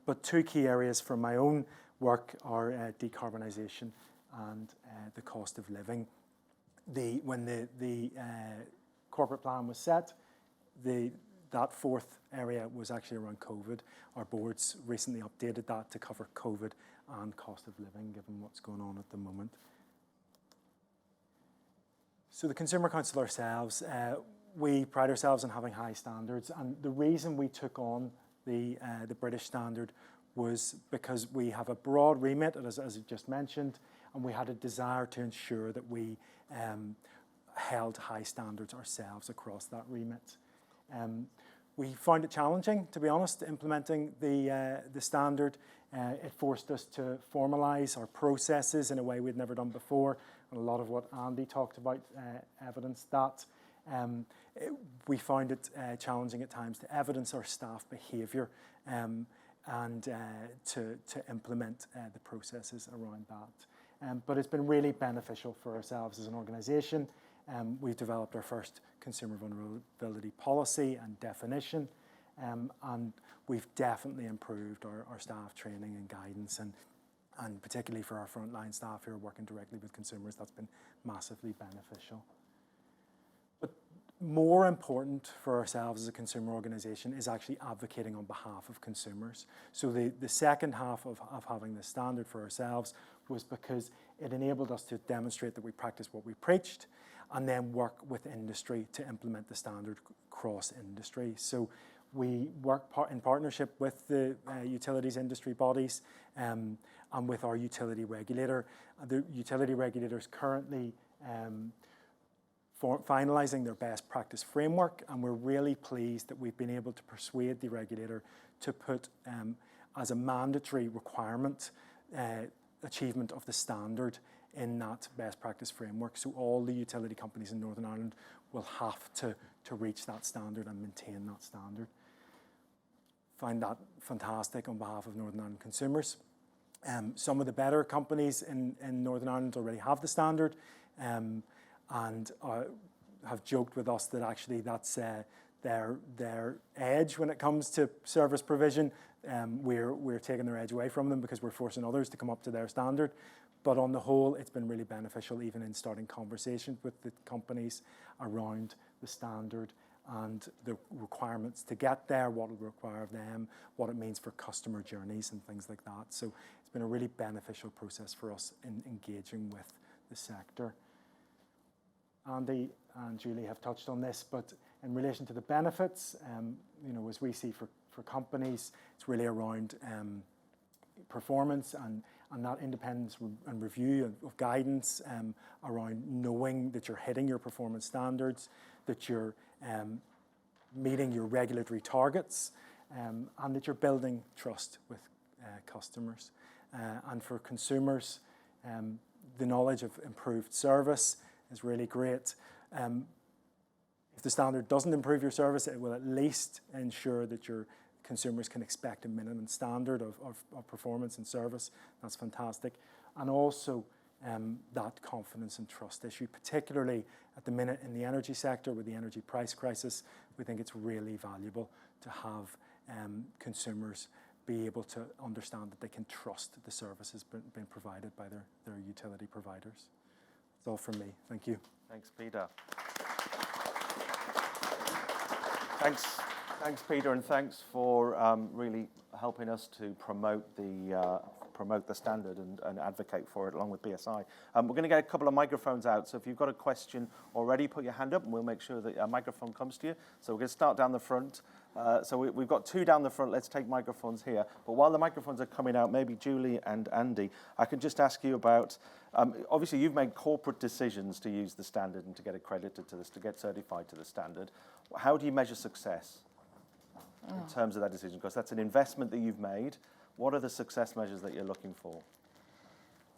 But 2 key areas from my own work are decarbonisation and the cost of living. When the corporate plan was set, that 4th area was actually around COVID. Our boards recently updated that to cover COVID and cost of living, given what's going on at the moment. So the Consumer Council ourselves, we pride ourselves on having high standards, and the reason we took on the British standard was because we have a broad remit, as I just mentioned, and we had a desire to ensure that we held high standards ourselves across that remit. We found it challenging, to be honest, implementing the standard. It forced us to formalise our processes in a way we'd never done before, and a lot of what Andy talked about evidenced that. We found it challenging at times to evidence our staff behaviour and to implement the processes around that. But it's been really beneficial for ourselves as an organisation. We've developed our first consumer vulnerability policy and definition, and we've definitely improved our staff training and guidance, and particularly for our frontline staff who are working directly with consumers, that's been massively beneficial. But more important for ourselves as a consumer organisation is actually advocating on behalf of consumers. So the second half of having this standard for ourselves was because it enabled us to demonstrate that we practice what we preached, and then work with industry to implement the standard across industry. So we work in partnership with the utilities industry bodies and with our utility regulator. The utility regulator is currently finalising their best practice framework, and we're really pleased that we've been able to persuade the regulator to put as a mandatory requirement achievement of the standard in that best practice framework. So all the utility companies in Northern Ireland will have to reach that standard and maintain that standard. Find that fantastic on behalf of Northern Ireland consumers. Some of the better companies in Northern Ireland already have the standard and have joked with us that actually that's their edge when it comes to service provision. We're taking their edge away from them because we're forcing others to come up to their standard. But on the whole, it's been really beneficial even in starting conversations with the companies around the standard and the requirements to get there, what it will require of them, what it means for customer journeys and things like that. So it's been a really beneficial process for us in engaging with the sector. Andy and Julie have touched on this, but in relation to the benefits, as we see for companies, it's really around performance and that independence and review of guidance around knowing that you're hitting your performance standards, that you're meeting your regulatory targets, and that you're building trust with customers. And for consumers, the knowledge of improved service is really great. If the standard doesn't improve your service, it will at least ensure that your consumers can expect a minimum standard of performance and service. That's fantastic. And also that confidence and trust issue, particularly at the minute in the energy sector with the energy price crisis, we think it's really valuable to have consumers be able to understand that they can trust the services being provided by their utility providers. That's all from me. Thank you. Thanks, Peter. Thanks, Peter, and thanks for really helping us to promote the standard and advocate for it along with BSI. We're going to get a couple of microphones out, so if you've got a question already, put your hand up and we'll make sure that a microphone comes to you. So we're going to start down the front. So we've got two down the front. Let's take microphones here. But while the microphones are coming out, maybe Julie and Andy, I could just ask you about, obviously you've made corporate decisions to use the standard and to get accredited to this, to get certified to the standard. How do you measure success in terms of that decision? Because that's an investment that you've made. What are the success measures that you're looking for?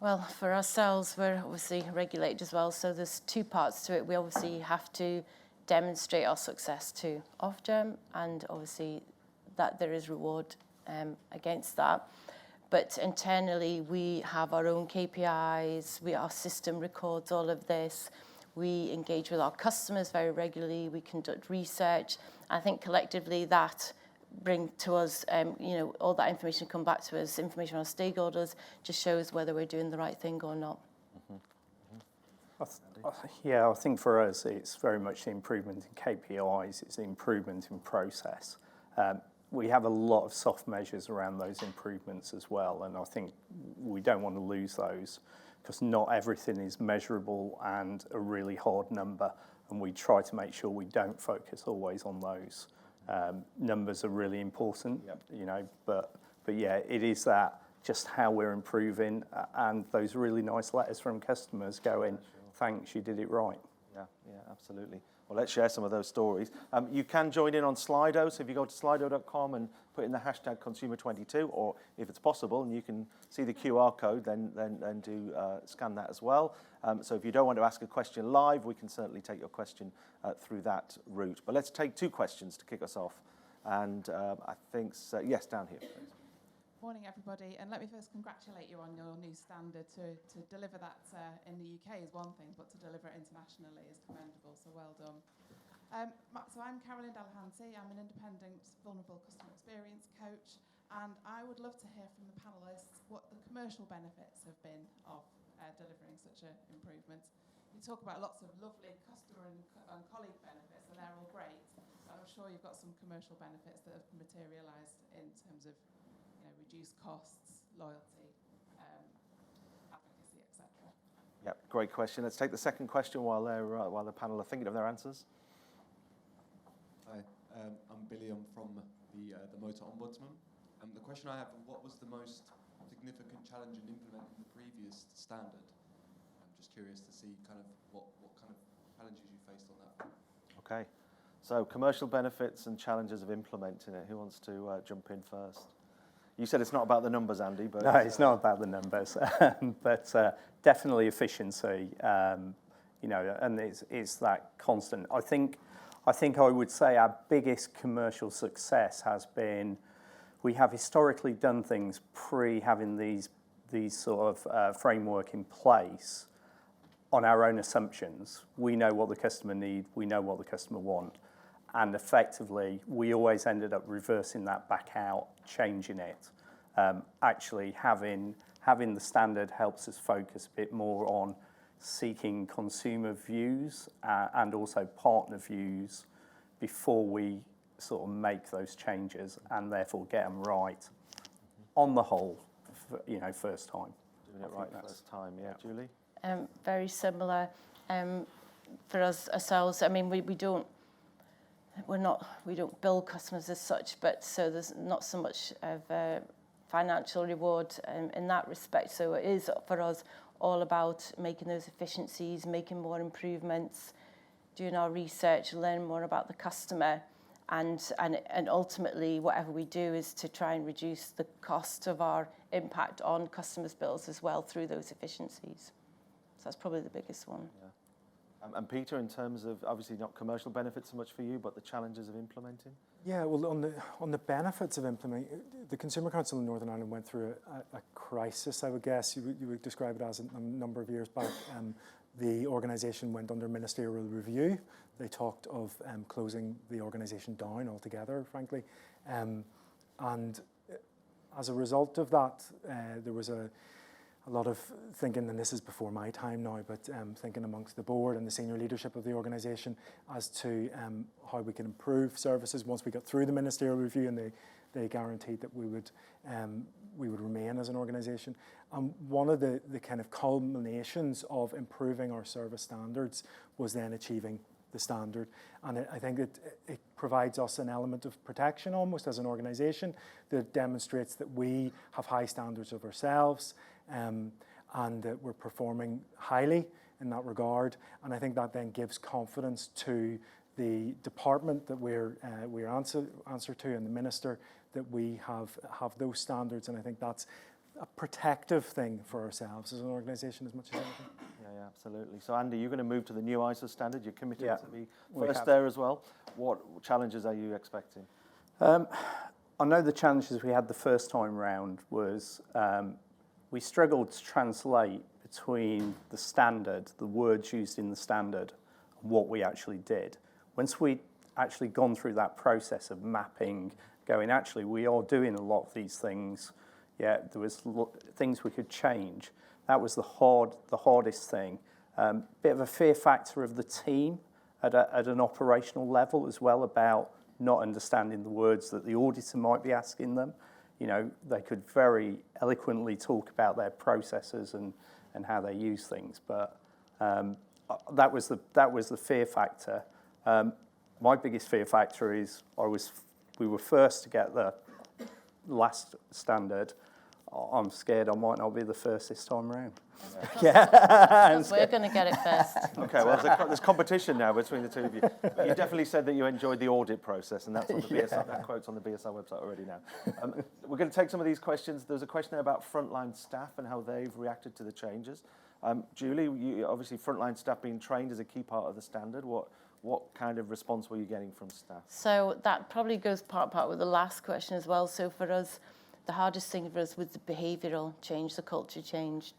Well, for ourselves, we're obviously regulated as well, so there's two parts to it. We obviously have to demonstrate our success to Ofgem, and obviously that there is reward against that. But internally, we have our own KPIs, our system records all of this. We engage with our customers very regularly, we conduct research. I think collectively that bring to us, all that information come back to us, information on our stakeholders, just shows whether we're doing the right thing or not. I think for us it's very much the improvement in KPIs, it's the improvement in process. We have a lot of soft measures around those improvements as well, and I think we don't want to lose those because not everything is measurable and a really hard number, and we try to make sure we don't focus always on those. Numbers are really important, but yeah, it is that just how we're improving and those really nice letters from customers going, thanks, you did it right. Yeah, absolutely. Well, let's share some of those stories. You can join in on Slido, so if you go to slido.com and put in the hashtag consumer22, or if it's possible, and you can see the QR code, then do scan that as well. So if you don't want to ask a question live, we can certainly take your question through that route. But let's take 2 questions to kick us off. And I think, yes, down here, please. Morning, everybody, and let me first congratulate you on your new standard. To deliver that in the UK is one thing, but to deliver it internationally is commendable, so well done. So I'm Carolyn Delahanty. I'm an independent vulnerable customer experience coach, and I would love to hear from the panellists what the commercial benefits have been of delivering such an improvement. You talk about lots of lovely customer and colleague benefits, and they're all great, but I'm sure you've got some commercial benefits that have materialised in terms of reduced costs, loyalty, advocacy, etc. Yeah, great question. Let's take the second question while the panel are thinking of their answers. Hi, I'm Billy. I'm from the Motor Ombudsman. The question I have: what was the most significant challenge in implementing the previous standard? I'm just curious to see kind of what kind of challenges you faced on that. Okay, so commercial benefits and challenges of implementing it. Who wants to jump in first? You said it's not about the numbers, Andy, but... No, it's not about the numbers, but definitely efficiency, and it's that constant. I think I would say our biggest commercial success has been, we have historically done things pre-having these sort of framework in place on our own assumptions. We know what the customer need, we know what the customer want. And effectively, we always ended up reversing that back out, changing it. Actually, having the standard helps us focus a bit more on seeking consumer views and also partner views before we sort of make those changes and therefore get them right on the whole, first time. Doing it right first time, yeah. Julie? Very similar for us ourselves. I mean, we don't bill customers as such, but so there's not so much of a financial reward in that respect. So it is for us all about making those efficiencies, making more improvements, doing our research, learning more about the customer, and ultimately whatever we do is to try and reduce the cost of our impact on customers' bills as well through those efficiencies. So that's probably the biggest one. Yeah. And Peter, in terms of, obviously not commercial benefits so much for you, but the challenges of implementing? Yeah, well, on the benefits of implementing, the Consumer Council in Northern Ireland went through a crisis, I would guess. You would describe it as a number of years back. The organisation went under ministerial review. They talked of closing the organisation down altogether, frankly. And as a result of that, there was a lot of thinking, and this is before my time now, but thinking amongst the board and the senior leadership of the organisation as to how we can improve services once we got through the ministerial review, and they guaranteed that we would remain as an organisation. And one of the kind of culminations of improving our service standards was then achieving the standard. And I think it provides us an element of protection almost as an organisation that demonstrates that we have high standards of ourselves, and that we're performing highly in that regard. And I think that then gives confidence to the department that we're answer to, and the minister, that we have those standards. And I think that's a protective thing for ourselves as an organisation as much as anything. Yeah, absolutely. So Andy, you're going to move to the new ISO standard. You're committed to be first have there as well. What challenges are you expecting? I know the challenges we had the first time round was we struggled to translate between the standard, the words used in the standard, and what we actually did. Once we'd actually gone through that process of mapping, going, actually, we are doing a lot of these things. Yeah, there was things we could change. That was the hardest thing. Bit of a fear factor of the team at an operational level as well, about not understanding the words that the auditor might be asking them. They could very eloquently talk about their processes and how they use things, but that was the fear factor. My biggest fear factor is we were first to get the last standard. I'm scared I might not be the first this time around. Because we're going to get it first. Okay, well, there's competition now between the two of you. But you definitely said that you enjoyed the audit process, and that's on the BSI, that quote's on the BSI website already now. We're going to take some of these questions. There's a question there about frontline staff and how they've reacted to the changes. Julie, obviously frontline staff being trained is a key part of the standard. What kind of response were you getting from staff? So that probably goes part with the last question as well. So for us, the hardest thing for us was the behavioural change, the culture change.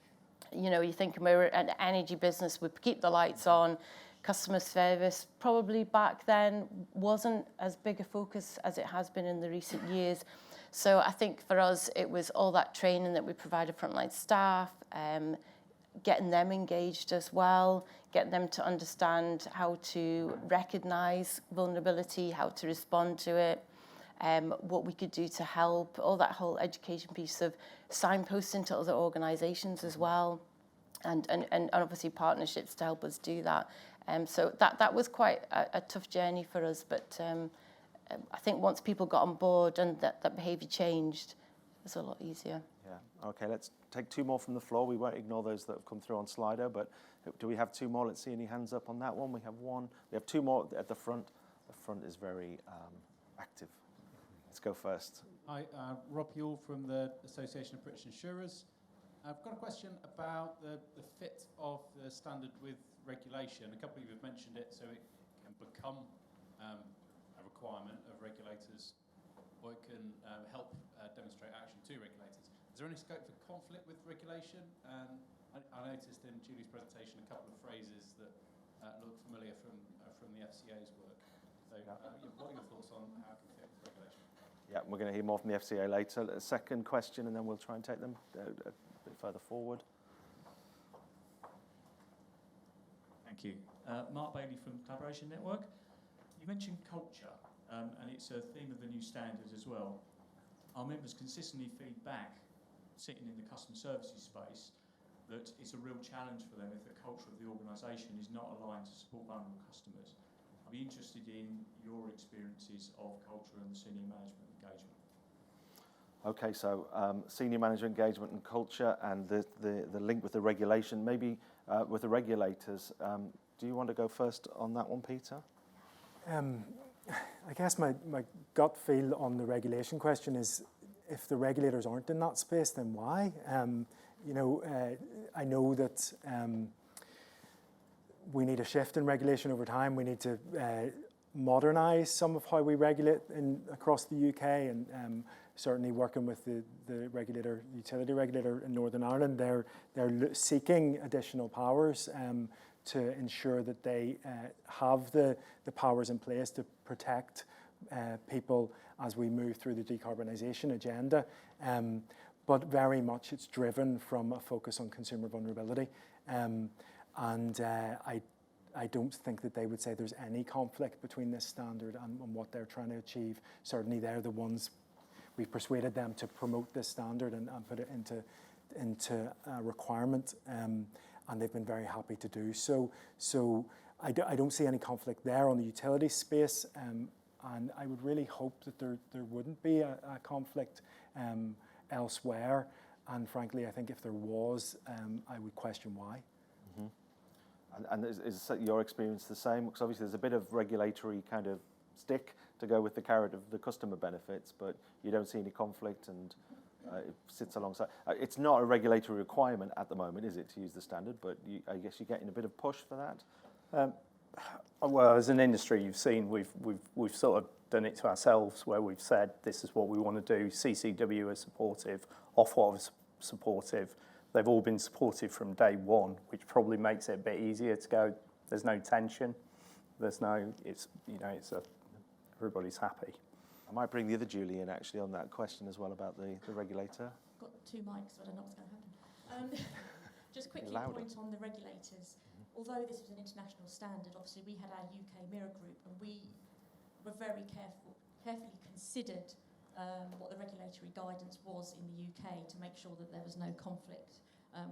You know, you think we're an energy business, we keep the lights on, customer service probably back then wasn't as big a focus as it has been in the recent years. So I think for us, it was all that training that we provided frontline staff, getting them engaged as well, getting them to understand how to recognise vulnerability, how to respond to it, what we could do to help, all that whole education piece of signposting to other organisations as well, and obviously partnerships to help us do that. So that was quite a tough journey for us, but I think once people got on board and that behaviour changed, it was a lot easier. Yeah, okay, let's take two more from the floor. We won't ignore those that have come through on Slido, but do we have two more? Let's see any hands up on that one. We have one. We have two more at the front. The front is very active. Let's go first. Hi, Rob Yule from the Association of British Insurers. I've got a question about the fit of the standard with regulation. A couple of you have mentioned it, so it can become a requirement of regulators, or it can help demonstrate action to regulators. Is there any scope for conflict with regulation? I noticed in Julie's presentation a couple of phrases that look familiar from the FCA's work. So what are your thoughts on how it can fit with regulation? Yeah, we're going to hear more from the FCA later. A second question, and then we'll try and take them a bit further forward. Thank you. Mark Bailey from Collaboration Network. You mentioned culture, and it's a theme of the new standards as well. Our members consistently feed back, sitting in the customer services space, that it's a real challenge for them if the culture of the organisation is not aligned to support vulnerable customers. I'd be interested in your experiences of culture and the senior management engagement. Okay, so senior manager engagement and culture, and the link with the regulation, maybe with the regulators. Do you want to go first on that one, Peter? I guess my gut feel on the regulation question is, if the regulators aren't in that space, then why? I know that we need a shift in regulation over time. We need to modernise some of how we regulate across the UK, and certainly working with the utility regulator in Northern Ireland, they're seeking additional powers to ensure that they have the powers in place to protect people as we move through the decarbonisation agenda. But very much it's driven from a focus on consumer vulnerability. I don't think that they would say there's any conflict between this standard and what they're trying to achieve. Certainly they're the ones, we've persuaded them to promote this standard and put it into a requirement, and they've been very happy to do so. So I don't see any conflict there on the utility space, and I would really hope that there wouldn't be a conflict elsewhere. And frankly, I think if there was, I would question why. Mm-hmm. And is your experience the same? Because obviously there's a bit of regulatory kind of stick to go with the carrot of the customer benefits, but you don't see any conflict, and it sits alongside. It's not a regulatory requirement at the moment, is it, to use the standard? But I guess you're getting a bit of push for that. Well, as an industry, you've seen we've sort of done it to ourselves, where we've said this is what we want to do. CCW is supportive, Ofwat is supportive. They've all been supportive from day one, which probably makes it a bit easier to go. There's no tension. Everybody's happy. I might bring the other Julie in actually on that question as well about the regulator. I've got two mics, so I don't know what's going to happen. Just quickly point on the regulators. Although this was an international standard, obviously we had our UK mirror group, and we were very carefully considered what the regulatory guidance was in the UK to make sure that there was no conflict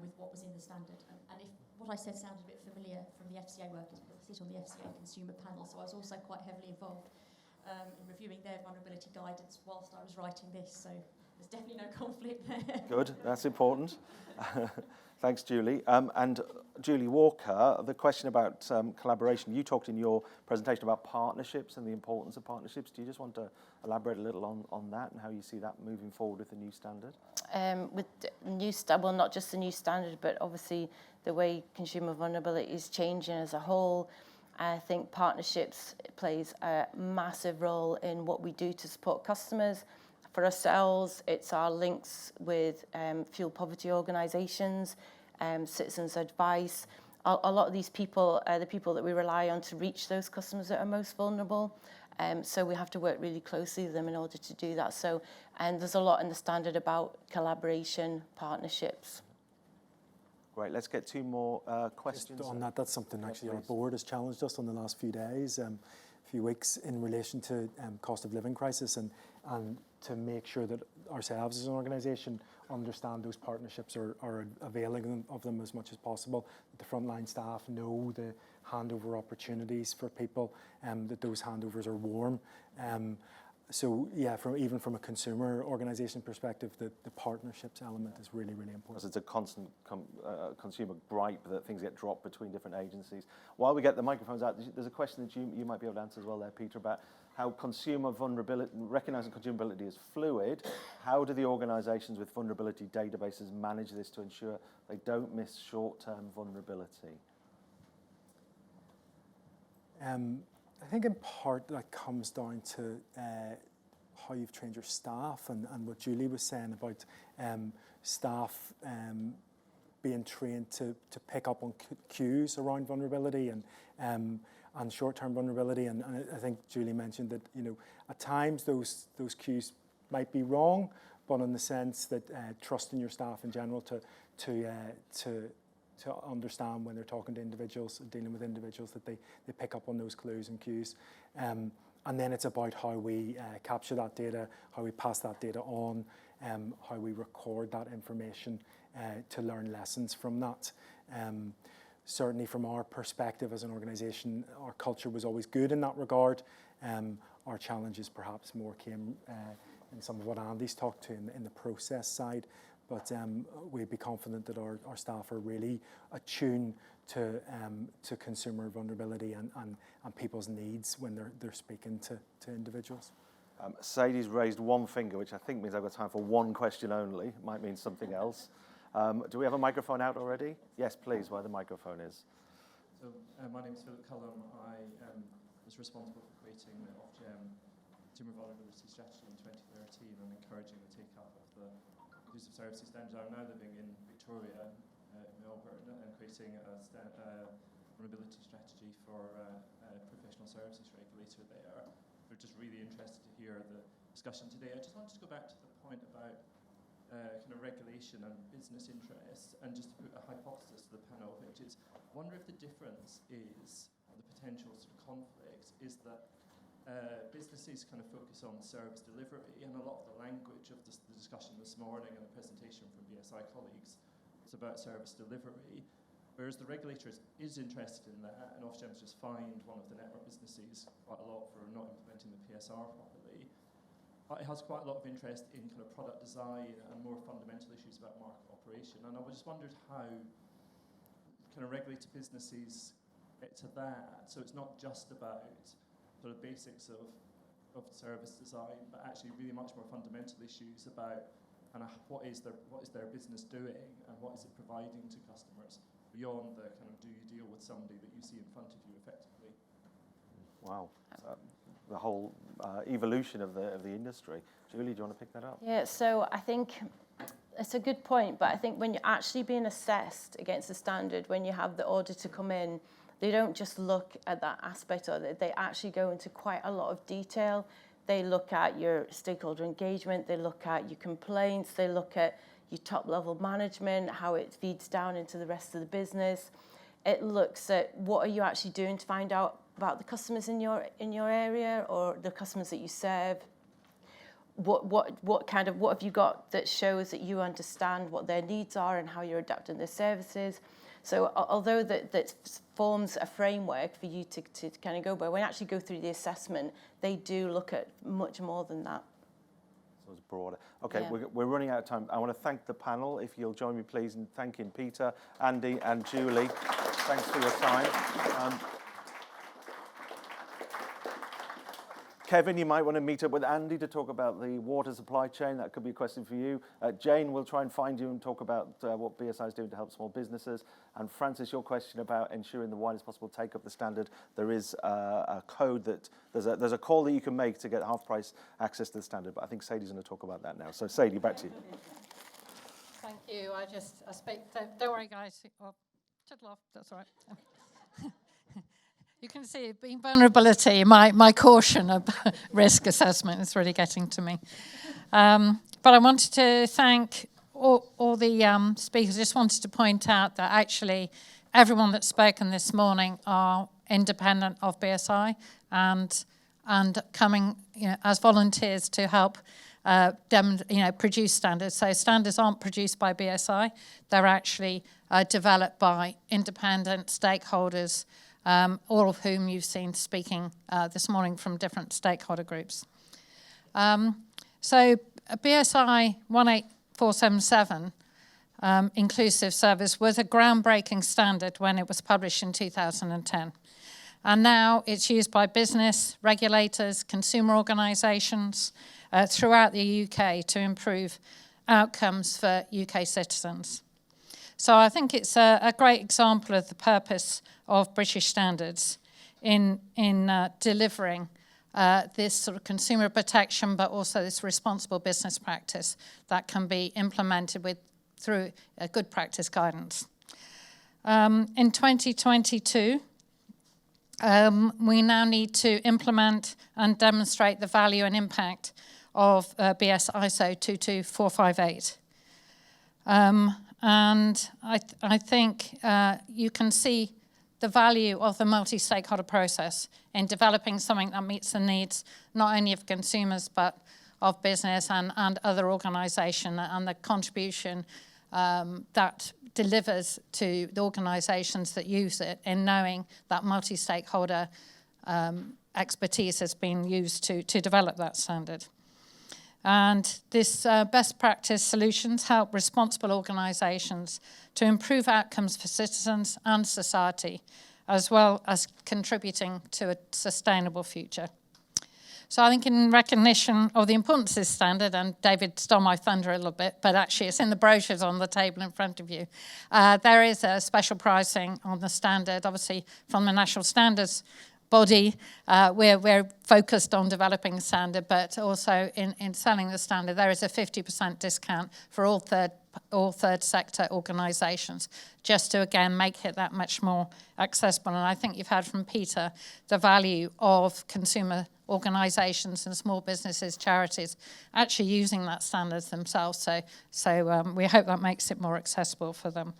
with what was in the standard. And if what I said sounded a bit familiar from the FCA work, is because I sit on the FCA consumer panel, so I was also quite heavily involved in reviewing their vulnerability guidance whilst I was writing this. So There's definitely no conflict there. Good, that's important. Thanks, Julie. And Julie Walker, the question about collaboration. You talked in your presentation about partnerships and the importance of partnerships. Do you just want to elaborate a little on that and how you see that moving forward with the new standard? With the new well, not just the new standard, but obviously the way consumer vulnerability is changing as a whole, I think partnerships plays a massive role in what we do to support customers. For ourselves, it's our links with fuel poverty organisations, citizens' advice. A lot of these people are the people that we rely on to reach those customers that are most vulnerable. So we have to work really closely with them in order to do that. So, and there's a lot in the standard about collaboration, partnerships. Great, let's get two more questions. Just on that, that's something actually our board has challenged us on the last few days, few weeks, in relation to cost of living crisis, and to make sure that ourselves as an organisation understand those partnerships are availing of them as much as possible, that the frontline staff know the handover opportunities for people, that those handovers are warm. So yeah, even from a consumer organisation perspective, the partnerships element is really, really important. Because it's a constant consumer gripe that things get dropped between different agencies. While we get the microphones out, there's a question that you might be able to answer as well there, Peter, about how consumer vulnerability, recognising consumer vulnerability is fluid. How do the organisations with vulnerability databases manage this to ensure they don't miss short-term vulnerability? I think in part that comes down to how you've trained your staff, and what Julie was saying about staff being trained to pick up on cues around vulnerability and short-term vulnerability. And I think Julie mentioned that, you know, at times those cues might be wrong, but in the sense that trusting your staff in general to understand when they're talking to individuals, dealing with individuals, that they pick up on those clues and cues. And then it's about how we capture that data, how we pass that data on, how we record that information to learn lessons from that. Certainly from our perspective as an organisation, our culture was always good in that regard. Our challenges perhaps more came in some of what Andy's talked to in the process side. But we'd be confident that our staff are really attuned to consumer vulnerability and people's needs when they're speaking to individuals. Sadie's raised one finger, which I think means I've got time for one question only. Might mean something else. Do we have a microphone out already? Yes, please, where the microphone is. So my name is Philip Cullum. I was responsible for creating the Ofgem Consumer Vulnerability Strategy in 2013 and encouraging the take-up of the inclusive services standard. I'm now living in Victoria, Melbourne, and creating a vulnerability strategy for a professional services regulator there. We're just really interested to hear the discussion today. I just wanted to go back to the point about kind of regulation and business interests, and just to put a hypothesis to the panel, which is, I wonder if the difference is, or the potential sort of conflict, is that businesses kind of focus on service delivery, and a lot of the language of the discussion this morning and the presentation from BSI colleagues is about service delivery, whereas the regulator is interested in that, and Ofgem's just fined one of the network businesses quite a lot for not implementing the PSR properly. It has quite a lot of interest in kind of product design and more fundamental issues about market operation, and I just wondered how kind of regulated businesses get to that, so it's not just about sort of basics of service design, but actually really much more fundamental issues about kind of what is their business doing and what is it providing to customers beyond the kind of do you deal with somebody that you see in front of you effectively. Wow, the whole evolution of the industry. Julie, do you want to pick that up? Yeah, so I think it's a good point, but I think when you're actually being assessed against the standard, when you have the auditor come in, they don't just look at that aspect of it, they actually go into quite a lot of detail. They look at your stakeholder engagement, they look at your complaints, they look at your top level management, how it feeds down into the rest of the business. It looks at what are you actually doing to find out about the customers in your area or the customers that you serve. What have you got that shows that you understand what their needs are and how you're adapting their services. So although that forms a framework for you to kind of go by, when you actually go through the assessment, they do look at much more than that. So was broader. Okay, Yeah. we're running out of time. I want to thank the panel, if you'll join me please in thanking Peter, Andy and Julie. Thanks for your time. Kevin, you might want to meet up with Andy to talk about the water supply chain. That could be a question for you. Jane, we'll try and find you and talk about what BSI is doing to help small businesses. And Francis, your question about ensuring the widest possible take up the standard. There is a code that there's a call that you can make to get half price access to the standard. But I think Sadie's going to talk about that now. So Sadie, back to you. Thank you. I speak. Don't worry, guys. Oh, shut off. That's all right. You can see it being vulnerability, my caution of risk assessment is really getting to me. But I wanted to thank all the speakers. Just wanted to point out that actually everyone that's spoken this morning are independent of BSI and coming as volunteers to help produce standards. So standards aren't produced by BSI. They're actually developed by independent stakeholders, all of whom you've seen speaking this morning from different stakeholder groups. So BSI 18477, inclusive service, was a groundbreaking standard when it was published in 2010. And now it's used by business, regulators, consumer organisations throughout the UK to improve outcomes for UK citizens. So I think it's a great example of the purpose of British standards in delivering this sort of consumer protection, but also this responsible business practice that can be implemented through a good practice guidance. In 2022, we now need to implement and demonstrate the value and impact of BS ISO 22458. And I think you can see the value of the multi-stakeholder process in developing something that meets the needs not only of consumers but of business and other organisations, and the contribution that delivers to the organisations that use it in knowing that multi-stakeholder expertise has been used to develop that standard. And this best practice solutions help responsible organisations to improve outcomes for citizens and society, as well as contributing to a sustainable future. So I think in recognition of the importance of this standard, and David stole my thunder a little bit, but actually it's in the brochures on the table in front of you, there is a special pricing on the standard, obviously from the National Standards Body. We're focused on developing a standard, but also in selling the standard, there is a 50% discount for all third sector organisations, just to again make it that much more accessible. And I think you've heard from Peter the value of consumer organisations and small businesses, charities, actually using that standard themselves. So we hope that makes it more accessible for them.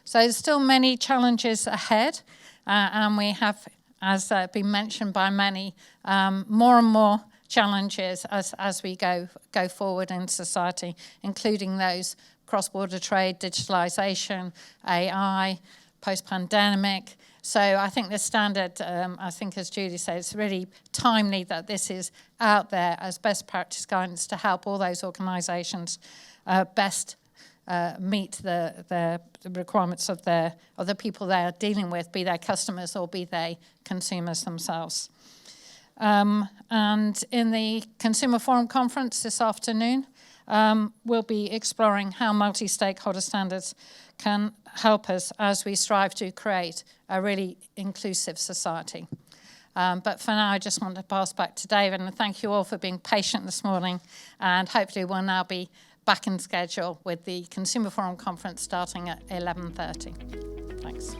So there's still many challenges ahead, and we have, as been mentioned by many, more and more challenges as we go forward in society, including those cross-border trade, digitalisation, AI, post-pandemic. So I think this standard, I think as Julie said, it's really timely that this is out there as best practice guidance to help all those organisations best meet the requirements of the people they're dealing with, be they customers or be they consumers themselves. And in the Consumer Forum Conference this afternoon, we'll be exploring how multi-stakeholder standards can help us as we strive to create a really inclusive society. But for now, I just want to pass back to David, and thank you all for being patient this morning, and hopefully we'll now be back in schedule with the Consumer Forum Conference starting at 11:30. Thanks.